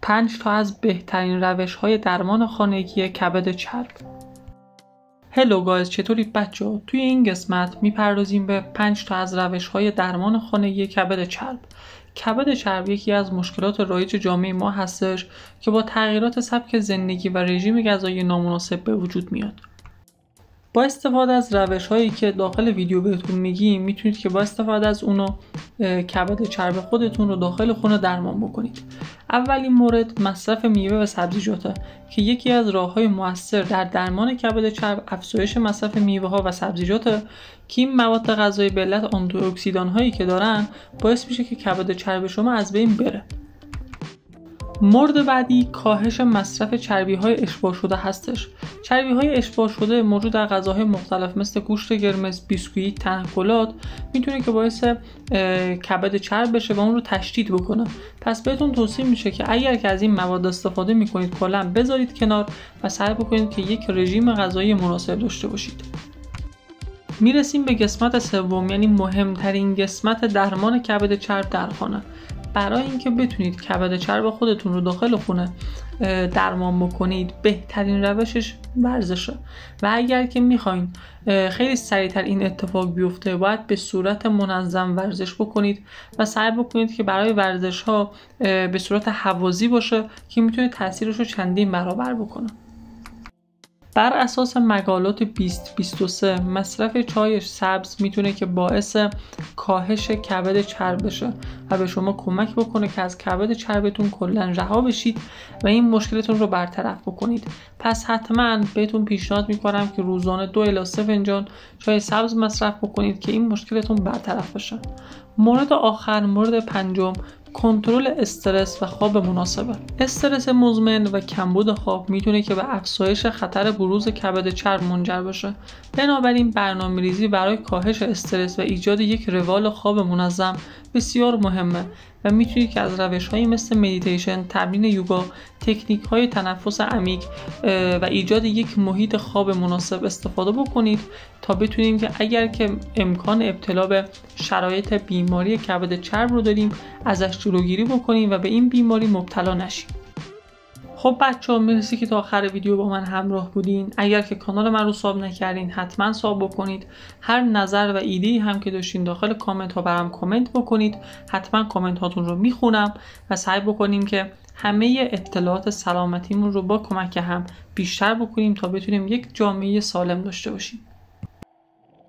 5 تا از بهترین روش‌های درمان خانگی کبد چرب. هلو گایز، چطورید بچه‌ها؟ توی این قسمت میپردازیم به 5 تا از روش‌های درمان خانگی کبد چرب. کبد چرب یکی از مشکلات رایج جامعه ما هستش که با تغییرات سبک زندگی و رژیم غذایی نامناسب به وجود میاد. با استفاده از روش‌هایی که داخل ویدیو بهتون میگیم میتونید که با استفاده از اونو کبد چرب خودتون رو داخل خونه درمان بکنید. اولین مورد مصرف میوه و سبزیجاته که یکی از راه‌های مؤثر در درمان کبد چرب افزایش مصرف میوه‌ها و سبزیجاته که این مواد غذایی به علت آنتی‌اکسیدان‌هایی که دارن باعث میشه که کبد چرب شما از بین بره. مورد بعدی کاهش مصرف چربی‌های اشباع شده هستش. چربی‌های اشباع شده موجود در غذاهای مختلف مثل گوشت قرمز، بیسکویت، تنقلات میتونه که باعث کبد چرب بشه و اون رو تشدید بکنه. پس بهتون توصیه میشه که اگر که از این مواد استفاده میکنید کلاً بذارید کنار و سعی بکنید که یک رژیم غذایی مناسب داشته باشید. میرسیم به قسمت سوم، یعنی مهمترین قسمت درمان کبد چرب در خانه. برای اینکه بتونید کبد چرب خودتون رو داخل خونه درمان بکنید بهترین روشش ورزشه و اگر که میخواین خیلی سریعتر این اتفاق بیفته باید به صورت منظم ورزش بکنید و سعی بکنید که برای ورزش ها به صورت هوازی باشه که میتونه تاثیرش رو چندین برابر بکنه. بر اساس مقالات 2023 مصرف چای سبز میتونه که باعث کاهش کبد چرب بشه و به شما کمک بکنه که از کبد چربتون کلا رها بشید و این مشکلتون رو برطرف بکنید. پس حتما بهتون پیشنهاد میکنم که روزانه 2 الی 3 فنجان چای سبز مصرف بکنید که این مشکلتون برطرف بشه. مورد آخر، مورد پنجم، کنترل استرس و خواب مناسبه. استرس مزمن و کمبود خواب میتونه که به افزایش خطر بروز کبد چرب منجر بشه. بنابراین برنامه‌ریزی برای کاهش استرس و ایجاد یک روال خواب منظم بسیار مهمه و میتونید که از روش‌هایی مثل مدیتیشن، تمرین یوگا، تکنیک‌های تنفس عمیق و ایجاد یک محیط خواب مناسب استفاده بکنید تا بتونیم که اگر که امکان ابتلا به شرایط بیماری کبد چرب رو داریم ازش جلوگیری بکنیم و به این بیماری مبتلا نشیم. خب بچه‌ها، مرسی که تا آخر ویدیو با من همراه بودین. اگر که کانال من رو ساب نکردین حتما ساب بکنید. هر نظر و ایده‌ای هم که داشتین داخل کامنت ها برام کامنت بکنید. حتما کامنت هاتون رو میخونم و سعی بکنیم که همه اطلاعات سلامتیمون رو با کمک هم بیشتر بکنیم تا بتونیم یک جامعه سالم داشته باشیم.